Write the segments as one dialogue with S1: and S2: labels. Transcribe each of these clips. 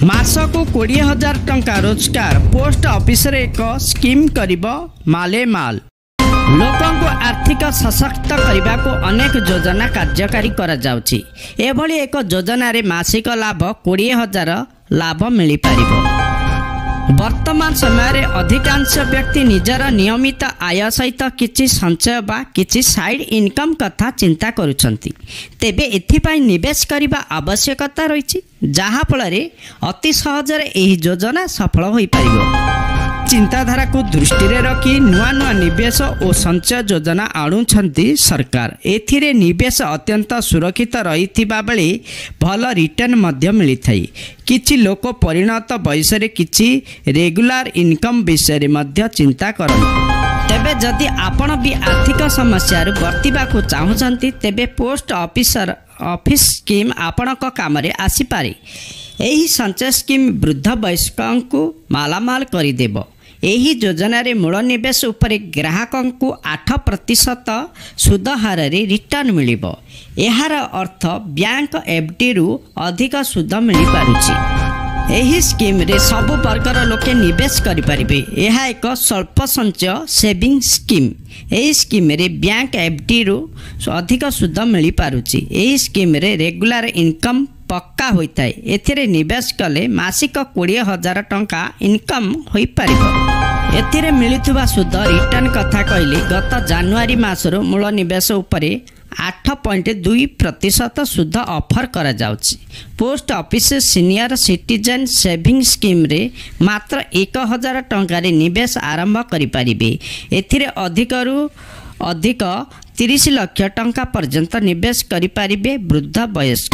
S1: मासको 20,000 टंका रोजगार post office रे एक स्कीम करिबो माले माल। लोकों को आर्थिक सशक्त करने को अनेक योजना कार्यकारी करा जाउची। एभली एक योजना रे मासिक लाभ 20,000 लाभ मिल पारिबो। वर्तमान समय रे अधिकांश व्यक्ति निजर नियमित आय सहित किछि संचय बा किछि साइड इनकम कथा चिंता करुछंती। तेबे एथिपाई निवेश करबा आवश्यकता रहिछि, जहा फल रे अति सहज रे एही योजना सफल होई पारिबो। चिंताधारा को दृष्टि रे रखी नुआ नुआ निवेश और संचय योजना आणुछंती सरकार। एथिरे निवेश अत्यंत सुरक्षित रहिथिबा बेले भल रिटर्न मध्य मिलिथाई। किछि लोक परिणत बयस रे किछि रेगुलर इनकम विषय रे मध्य चिंता करन। तेबे जदि आपण भी आर्थिक समस्या रे वर्तिबा को चाहुछंती तेबे पोस्ट ऑफिस स्कीम आपणक काम रे आसी पारे। एही संचय स्कीम वृद्ध वयस्कों को मालामाल करिदेबो। एही योजना रे मूल निवेश उपरे ग्राहकों को 8% सुध हार रे रिटर्न मिलिबो। एहार अर्थ बैंक एफडी रु अधिक सुध मिली पारुछि। एही स्कीम रे सबु वर्गर लोके निवेश करि परिबे। एहा एक स्वल्प संचय सेविंग स्कीम। एही स्कीम रे बैंक एफडी रु अधिक सुध मिली पारुछि। एही स्कीम रे रेगुलर इनकम पक्का होता है। एथिरे निवेश कले मासिक 20,000 टंका इनकम होई पारिबो। एथिरे मिलुथुबा सुध रिटर्न कथा कहले गत जनवरी मासरो मूल निवेश उपरे 8.2% सुध ऑफर करा जाउछि। Post office senior citizen saving scheme रे मात्र 1,000 टंका रे निवेश आरंभ करि पारिबे। एथिरे अधिकरु अधिक 30 लाख टंका पर्यंत निवेश करि पारिबे वृद्ध वयस्क।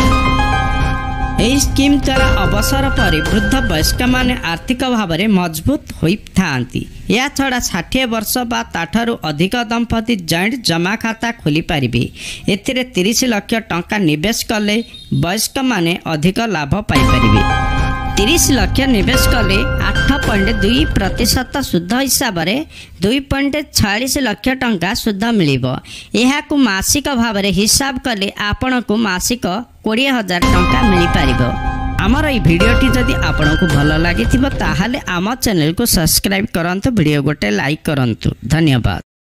S1: एही स्कीम द्वारा अवसर पर वृद्ध वयस्क माने आर्थिक भाव में मजबूत होइथांती। या छड़ा 60 वर्ष बा ताठारु अधिक दंपति जॉइंट जमा खाता खोली पारिबे। एथिरे 30 लाख टंका निवेश कले वयस्क माने अधिक लाभ पाई पारिबे। 30 लाख निवेश कले 8.2% सुध हिसाब रे 2.46 लाख टंका सुध मिलिबो। एहाकु मासिक भाव रे हिसाब कले आपण को मासिक 20,000 टंका मिल पारिबो। आमर ई भिडियोटी जदि आपण को भल लागिथिबो ताहाले आम चैनल को सब्सक्राइब करंतु, वीडियो गोटे लाइक करंतु। धन्यवाद।